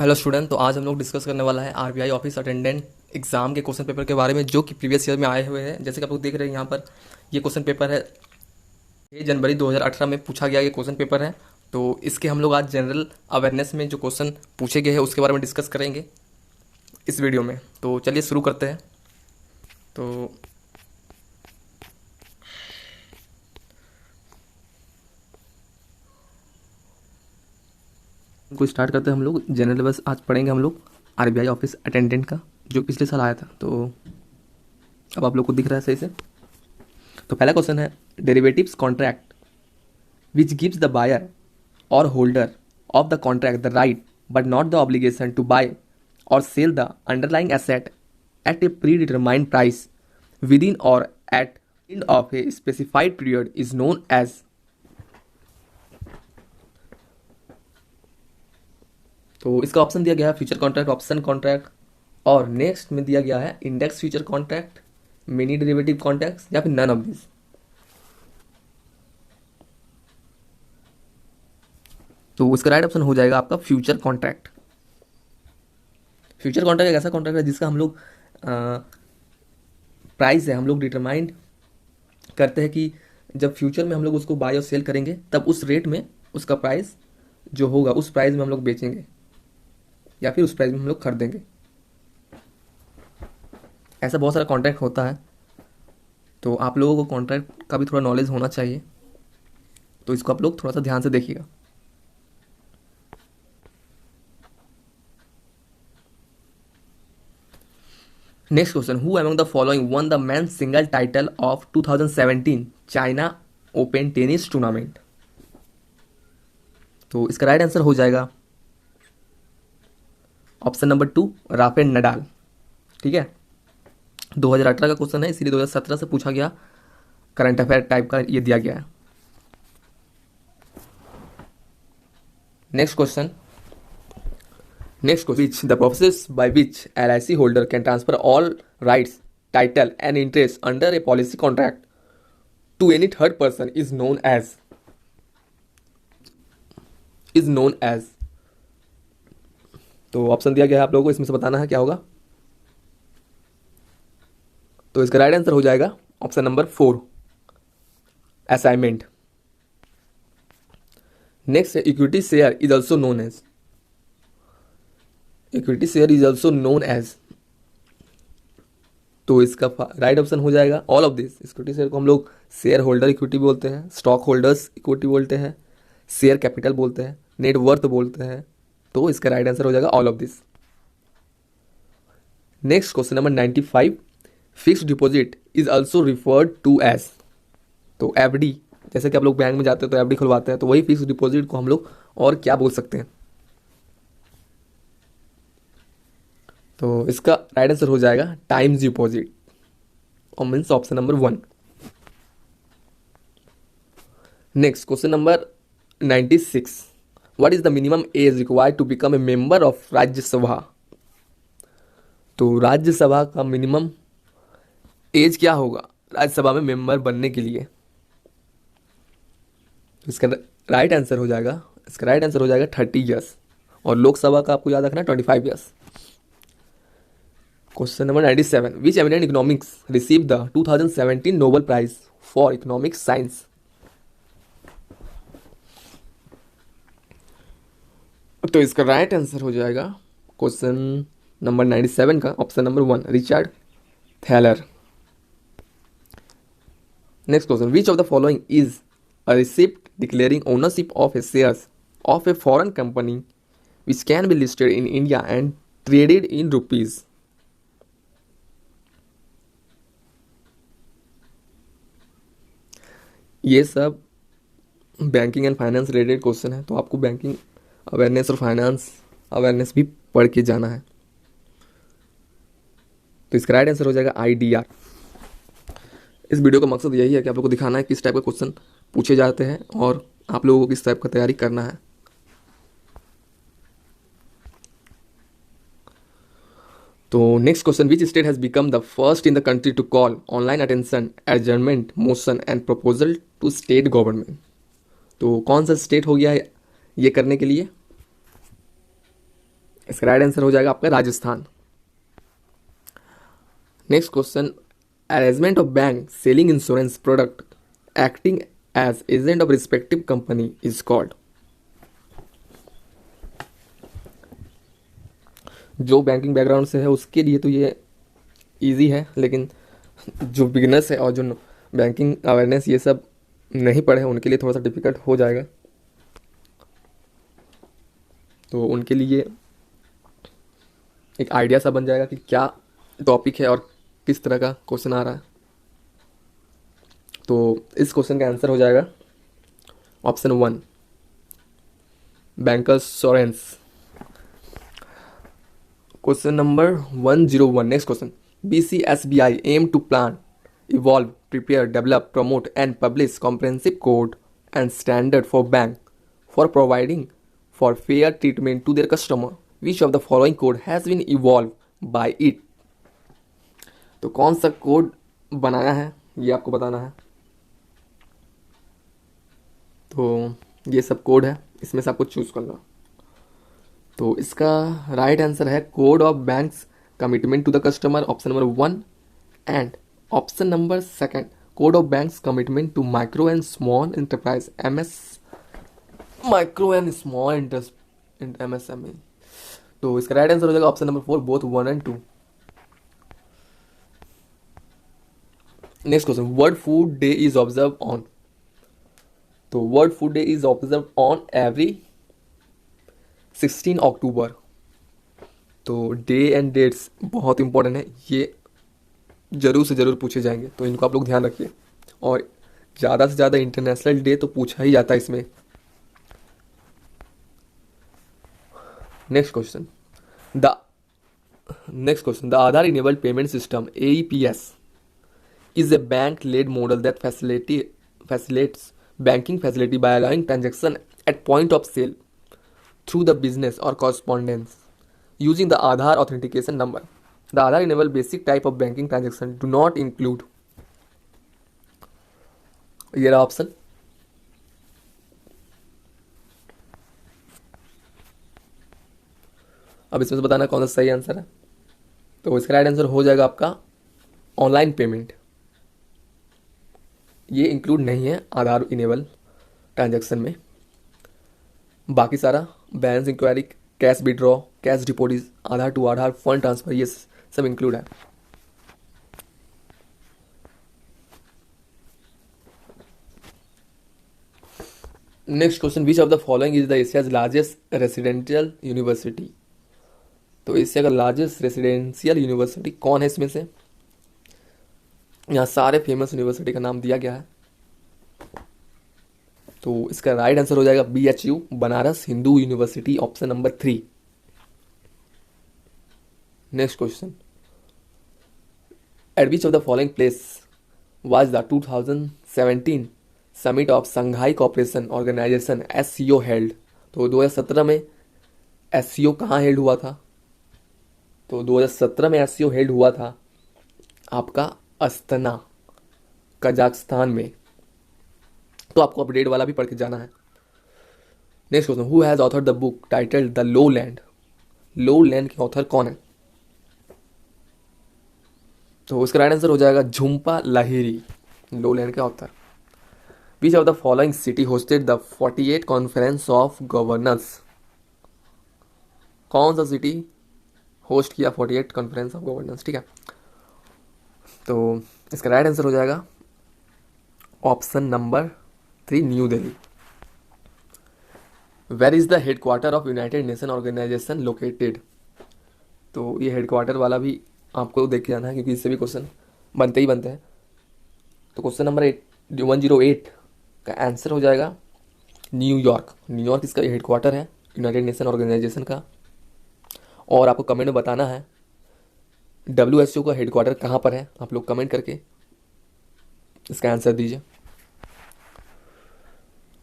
Hello student. तो आज हम लोग डिस्कस करने वाला है आरबीआई ऑफिस अटेंडेंट एग्जाम के क्वेश्चन पेपर के बारे में, जो कि प्रीवियस ईयर में आए हुए हैं। जैसे कि आप लोग देख रहे हैं यहाँ पर, ये क्वेश्चन पेपर है 6 जनवरी 2018 में पूछा गया ये क्वेश्चन पेपर है। तो इसके हम लोग आज जनरल अवेयरनेस में जो क्वेश्चन पूछे गए हैं उसके बारे में डिस्कस करेंगे इस वीडियो में। तो चलिए शुरू करते हैं। तो इनको स्टार्ट करते हैं हम लोग। जनरल बस आज पढ़ेंगे हम लोग आरबीआई ऑफिस अटेंडेंट का, जो पिछले साल आया था। तो अब आप लोग को दिख रहा है सही से। तो पहला क्वेश्चन है, derivatives contract which gives the buyer or holder of the contract the right but not the obligation to buy or sell the underlying asset at a predetermined price within or at end of a specified period is known as। तो इसका option दिया गया है future contract, option contract, और next में दिया गया है index future contract, mini derivative contract, या फिर नन ऑफ दिस। तो इसका राइट ऑप्शन हो जाएगा आपका फ्यूचर कॉन्ट्रैक्ट। फ्यूचर कॉन्ट्रैक्ट एक ऐसा कॉन्ट्रैक्ट है जिसका हम लोग प्राइस है हम लोग डिटरमाइंड करते हैं कि जब फ्यूचर में हम लोग उसको बाय और सेल करेंगे तब उस रेट में उसका प्राइस जो होगा उस प्राइस में हम लोग बेचेंगे या फिर उस प्राइस में हम लोग खरीदेंगे। ऐसा बहुत सारा कॉन्ट्रैक्ट होता है, तो आप लोगों को कॉन्ट्रैक्ट का भी थोड़ा नॉलेज होना चाहिए। तो इसको आप लोग थोड़ा सा ध्यान से देखिएगा। Next question, who among the following one the men's single title of 2017 China open tennis tournament. तो इसका राइट आंसर हो जाएगा ऑप्शन नंबर 2, राफेल नडाल। ठीक है, 2018 का क्वेश्चन है, इसीलिए 2017 से पूछा गया करंट अफेयर टाइप का ये दिया गया है। Next question, which the process by which LIC holder can transfer all rights, title and interest under a policy contract to any third person is known as। तो ऑप्शन दिया गया है आप लोगों को, इसमें से बताना है क्या होगा। तो इसका राइट आंसर हो जाएगा ऑप्शन नंबर 4, असाइनमेंट। नेक्स्ट है, equity share is also known as. Equity share is also known as, तो इसका राइट ऑप्शन हो जाएगा all of this. Equity share को हम लोग शेयर होल्डर इक्विटी बोलते हैं, स्टॉक होल्डर्स इक्विटी बोलते हैं, शेयर कैपिटल बोलते हैं, नेट वर्थ बोलते हैं। तो इसका राइट आंसर हो जाएगा all of this. Next question number 95, fixed deposit is also referred to as. तो एफडी, जैसे कि आप लोग बैंक में जाते हैं तो एफडी खुलवाते हैं, तो वही फिक्स्ड डिपॉजिट को हम लोग और क्या बोल सकते हैं। तो इसका राइट आंसर हो जाएगा टाइम्स डिपॉजिट, और means option number 1। Next question number 96, what is the minimum age required to become a member of Rajya Sabha. तो राज्यसभा का मिनिमम एज क्या होगा राज्यसभा में मेंबर बनने के लिए। इसका राइट आंसर हो जाएगा 30 ईयर्स, और लोकसभा का आपको याद रखना 25 years. Question number 97, which eminent economics receive the 2017 Nobel prize for economic science. तो इसका राइट आंसर हो जाएगा क्वेश्चन नंबर 97 का option number 1, Richard Thaler. Next question, which of the following is a receipt declaring ownership of A shares of a foreign company which can be listed in India and traded in rupees. ये सब banking and finance related question है, तो आपको banking awareness और finance awareness भी पढ़ के जाना है। तो इसका राइट आंसर हो जाएगा IDR। इस वीडियो का मकसद यही है कि आप लोगों को दिखाना है किस टाइप का क्वेश्चन पूछे जाते हैं और आप लोगों को किस टाइप का तैयारी करना है। तो next question, which state has become the first in the country to call online attention adjournment motion and proposal to state government. तो कौन सा स्टेट हो गया है ये करने के लिए इसका राइट आंसर हो जाएगा आपका Rajasthan. Next question, arrangement of bank selling insurance product acting as agent of respective company is called. जो बैंकिंग बैकग्राउंड से है उसके लिए तो ये इजी है, लेकिन जो बिगनर्स है और जो बैंकिंग अवेयरनेस ये सब नहीं पढ़े उनके लिए थोड़ा सा डिफिकल्ट हो जाएगा। तो उनके लिए एक आइडिया सा बन जाएगा कि क्या टॉपिक है और किस तरह का क्वेश्चन आ रहा है। तो इस क्वेश्चन का आंसर हो जाएगा option 1, bankers. Question number 101. Next question. BCSBI aim to plan, evolve, prepare, develop, promote, and publish comprehensive code and standard for bank for providing for fair treatment to their customer. Which of the following code has been evolved by it? तो कौन सा code बनाया है ये आपको बताना है। तो ये सब कोड है, इसमें से आपको चूज करना। तो इसका राइट आंसर है code of banks commitment to the customer, option number 1, and option number 2 code of banks commitment to micro and small enterprise micro and small MSME। तो इसका राइट आंसर हो जाएगा option number 4, both 1 and 2। Next question, world food day is observe on. तो world food day is observe on every 16 October. तो day and dates बहुत important है, ये जरूर से जरूर पूछे जाएंगे, तो इनको आप लोग ध्यान रखिए। और ज़्यादा से ज़्यादा इंटरनेशनल डे तो पूछा ही जाता है इसमें। Next question, the Aadhaar enabled payment system AEPS is a bank-led model that facilitates banking facility by allowing transaction at point of sale through the business or correspondence using the Aadhaar authentication number. The Aadhaar enabled basic type of banking transaction do not include, ये रहा option. अब इसमें से बताना कौन सा सही answer है। तो इसका राइट आंसर हो जाएगा आपका ऑनलाइन पेमेंट। ये इंक्लूड नहीं है आधार इनेबल ट्रांजैक्शन में। बाकी सारा balance inquiry, cash withdraw, cash deposit, Aadhaar to Aadhaar, fund transfer, ये सब इंक्लूड है। Next question, which of the following is the Asia's largest residential university. तो एशिया का लार्जेस्ट रेसिडेंशियल यूनिवर्सिटी कौन है इसमें से। यहाँ सारे फेमस यूनिवर्सिटी का नाम दिया गया है। तो इसका राइट आंसर हो जाएगा BHU, Banaras Hindu University, option number 3। Next question, at which of the following place was the 2017 summit of Shanghai cooperation organisation SCO held. तो 2017 में SCO कहाँ हेल्ड हुआ था। तो 2017 में SCO हेल्ड हुआ था आपका अस्तना, कजाकिस्तान में। तो आपको अपडेट वाला भी पढ़ के जाना है। Next question, who has author the book titled the low land. Low land के ऑथर कौन है। तो उसका राइट आंसर हो जाएगा झुम्पा लाहिरी, लो लैंड के author. Which of the following city hosted the 48 conference of governors. कौन सा सिटी होस्ट किया 48 कॉन्फ्रेंस ऑफ गवर्नर्स, ठीक है। तो इसका राइट आंसर हो जाएगा option number 3, new Delhi. Where is the headquarter of united nation organisation located. तो ये हेडक्वार्टर वाला भी आपको देख के जाना है, क्योंकि इससे भी क्वेश्चन बनते ही बनते हैं। तो क्वेश्चन नंबर 108 का आंसर हो जाएगा न्यूयॉर्क। न्यूयॉर्क इसका हेडक्वार्टर है यूनाइटेड नेशन ऑर्गेनाइजेशन का। और आपको कमेंट में बताना है WHO का हेडक्वार्टर कहाँ पर है। आप लोग कमेंट करके इसका आंसर दीजिए।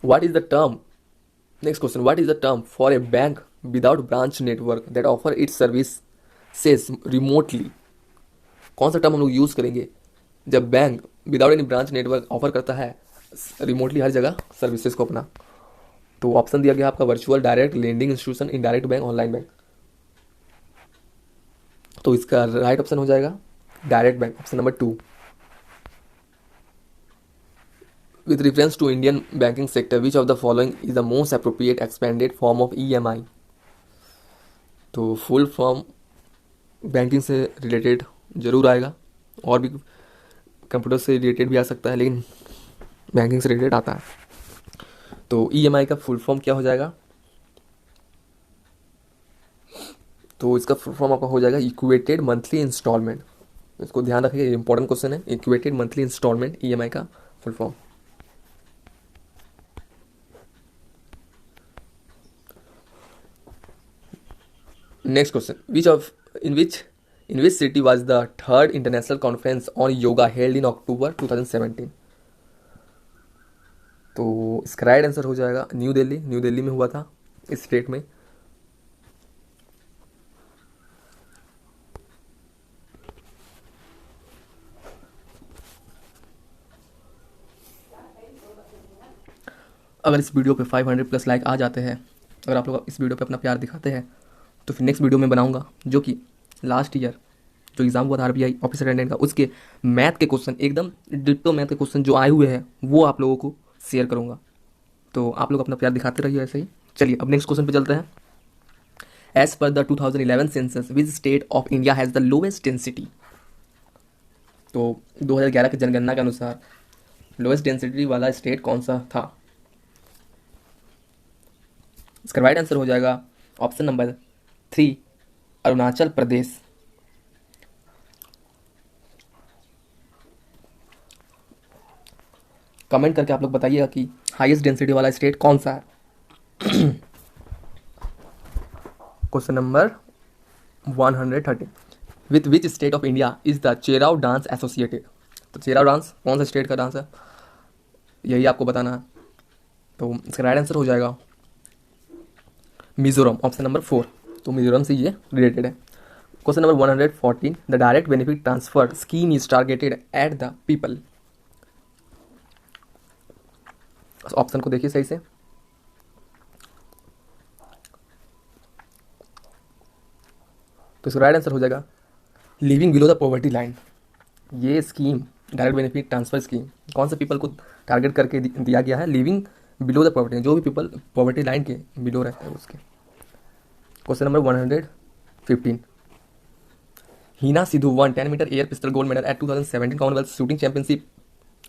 What is the term? Next question. What is the term for a bank without branch network that offer its services remotely? कौन सा टर्म हम लोग यूज करेंगे जब bank without any branch network offer करता है रिमोटली हर जगह सर्विसेज को अपना। तो ऑप्शन दिया गया आपका virtual, direct, lending institution, indirect bank, online bank. तो इसका राइट ऑप्शन हो जाएगा direct bank, option number 2। With reference to Indian banking sector which of the following is the most appropriate expanded form of EMI। तो full form banking से related जरूर आएगा, और भी कंप्यूटर से रिलेटेड भी आ सकता है, लेकिन बैंकिंग से रिलेटेड आता है। तो EMI का फुल फॉर्म क्या हो जाएगा? तो इसका फुल फॉर्म आपका हो जाएगा इक्वेटेड मंथली इंस्टॉलमेंट। इसको ध्यान रखिए, ये इंपॉर्टेंट क्वेश्चन है। इक्वेटेड मंथली इंस्टॉलमेंट EMI का full form. Next question, in which city was the third international conference on yoga held in October 2017? तो इसका राइट आंसर हो जाएगा न्यू दिल्ली में हुआ था, इस स्टेट में। अगर इस वीडियो पे 500 प्लस लाइक आ जाते हैं, अगर आप लोग इस वीडियो पे अपना प्यार दिखाते हैं, तो फिर नेक्स्ट वीडियो में बनाऊंगा जो कि लास्ट ईयर जो एग्ज़ाम हुआ था RBI ऑफिसर अटेंडेंट का, उसके मैथ के क्वेश्चन, एकदम डिट्टो मैथ के क्वेश्चन जो आए हुए हैं वो आप लोगों को शेयर करूंगा। तो आप लोग अपना प्यार दिखाते रहिए ऐसे ही। चलिए अब नेक्स्ट क्वेश्चन पे चलते हैं। As per the 2011 census which state of India has the lowest density. तो 2011 की जनगणना के अनुसार लोएस्ट डेंसिटी वाला स्टेट कौन सा था? इसका राइट आंसर हो जाएगा option number 3, Arunachal Pradesh. Comment करके आप लोग बताइएगा कि हाईएस्ट डेंसिटी वाला स्टेट कौन सा है। Question number 130, with which state of India is the Cheraw dance associated. तो चेराव डांस कौन सा स्टेट का डांस है, यही आपको बताना है। तो इसका राइट आंसर हो जाएगा मिजोरम, ऑप्शन नंबर 4। तो मिजोरम से ये रिलेटेड है। Question number 114, the direct benefit transfer scheme is targeted at the people. Option को देखिए सही से। तो इसका राइट आंसर हो जाएगा living below the poverty line. ये scheme direct benefit transfer scheme कौन से पीपल को टारगेट करके दिया गया है? लिविंग बिलो द पॉवर्टी, जो भी पीपल पॉवर्टी लाइन के बिलो रहते हैं उसके। Question number 115, Heena Sidhu won 10 metre air pistol gold medal at 2017 Commonwealth shooting championship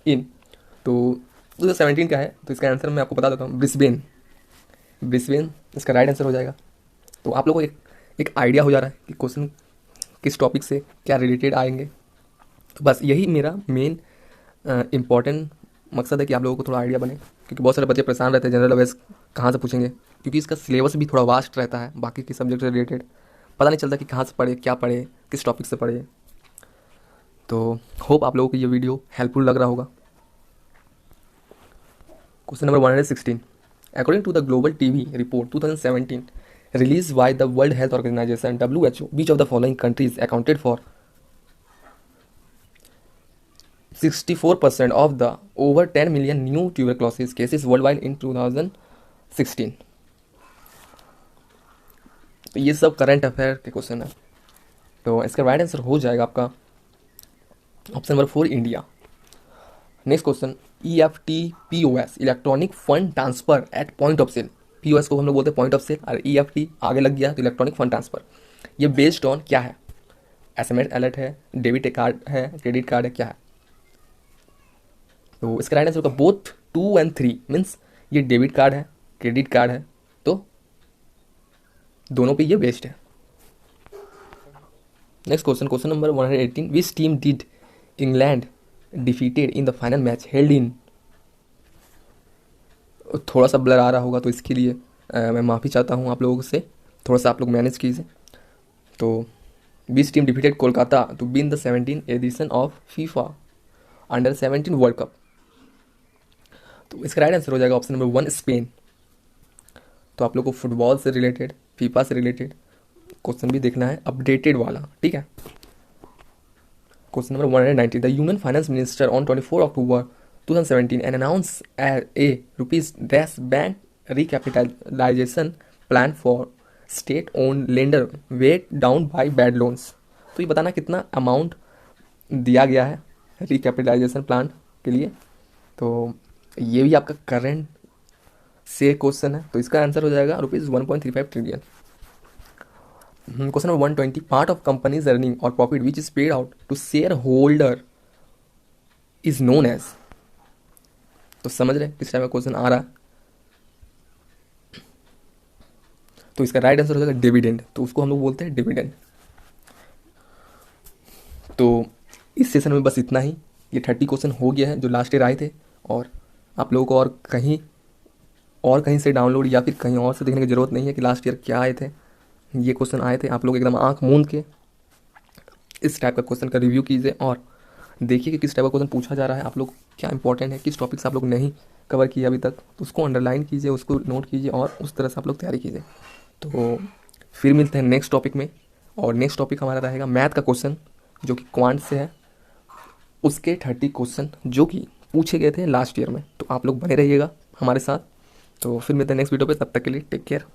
in. तो 2017 का है, तो इसका आंसर मैं आपको बता देता हूँ, ब्रिस्बेन इसका राइट आंसर हो जाएगा। तो आप लोगों को एक आइडिया हो जा रहा है कि क्वेश्चन किस टॉपिक से क्या रिलेटेड आएंगे। तो बस यही मेरा मेन इम्पॉर्टेंट मकसद है कि आप लोगों को थोड़ा आइडिया बने, क्योंकि बहुत सारे बच्चे परेशान रहते हैं जनरल अवेयर्स कहाँ से पूछेंगे, क्योंकि इसका सिलेबस भी थोड़ा वास्ट रहता है बाकी के सब्जेक्ट से रिलेटेड। पता नहीं चलता कि कहाँ से पढ़े, क्या पढ़े, किस टॉपिक से पढ़े। तो होप आप लोगों को ये वीडियो हेल्पफुल लग रहा होगा। Question number 116, according to the global TB report 2017 released by the World Health Organization WHO, which of the following countries accounted for 64% of the over 10 million new tuberculosis cases worldwide in 2016? तो ये सब current affair के question है। तो इसका right answer हो जाएगा आपका option number 4, India. Next question, EFT-POS electronic fund transfer at point of sale. POS को हम लोग बोलते हैं पॉइंट ऑफ सेल, और EFT आगे लग गया तो इलेक्ट्रॉनिक फंड ट्रांसफर। ये बेस्ड ऑन क्या है? SMS अलर्ट है, डेबिट कार्ड है, क्रेडिट कार्ड है, क्या है? तो इसका राइट आंसर होगा बोथ 2 and 3, मीन्स ये डेबिट कार्ड है, क्रेडिट कार्ड है, तो दोनों पे ये बेस्ड है। Next question, question number 118, which team did England defeated in the final match held in. थोड़ा सा ब्लर आ रहा होगा तो इसके लिए मैं माफ़ी चाहता हूँ आप लोगों से, थोड़ा सा आप लोग मैनेज कीजिए। तो which team defeated Kolkata to win the 17th edition of FIFA under 17 world cup. तो इसका राइट आंसर हो जाएगा ऑप्शन नंबर 1, स्पेन। तो आप लोग को फुटबॉल से रिलेटेड, फीफा से रिलेटेड क्वेश्चन भी देखना है, अपडेटेड वाला, ठीक है। Question number 190, the union finance minister on 24 October 2017 and announced a rupees dash bank recapitalization plan for state-owned lender weighed down by bad loans। तो ये बताना कितना अमाउंट दिया गया है रिकैपिटलाइजेशन प्लान के लिए। तो ये भी आपका करंट से क्वेश्चन है, तो इसका आंसर हो जाएगा ₹1.35 trillion. Question number 120, part of companies earning और profit which is paid out to share holder is known as. तो समझ रहे हैं किस टाइप का क्वेश्चन आ रहा है। तो इसका राइट आंसर हो जाएगा डिविडेंड, तो उसको हम लोग बोलते हैं डिविडेंड। तो इस सेशन में बस इतना ही। ये 30 क्वेश्चन हो गया है जो लास्ट ईयर आए थे, और आप लोगों को और कहीं से डाउनलोड या फिर कहीं और से देखने की ज़रूरत नहीं है कि लास्ट ईयर क्या आए थे। ये क्वेश्चन आए थे, आप लोग एकदम आंख मूंद के इस टाइप का क्वेश्चन का रिव्यू कीजिए और देखिए कि किस टाइप का क्वेश्चन पूछा जा रहा है, आप लोग क्या इंपॉर्टेंट है, किस टॉपिक्स आप लोग नहीं कवर किए अभी तक, तो उसको अंडरलाइन कीजिए, उसको नोट कीजिए और उस तरह से आप लोग तैयारी कीजिए। तो फिर मिलते हैं नेक्स्ट टॉपिक में, और नेक्स्ट टॉपिक हमारा रहेगा मैथ का क्वेश्चन जो कि क्वांट से है, उसके 30 क्वेश्चन जो कि पूछे गए थे लास्ट ईयर में। तो आप लोग बने रहिएगा हमारे साथ। तो फिर मिलते हैं नेक्स्ट वीडियो पे, तब तक के लिए टेक केयर।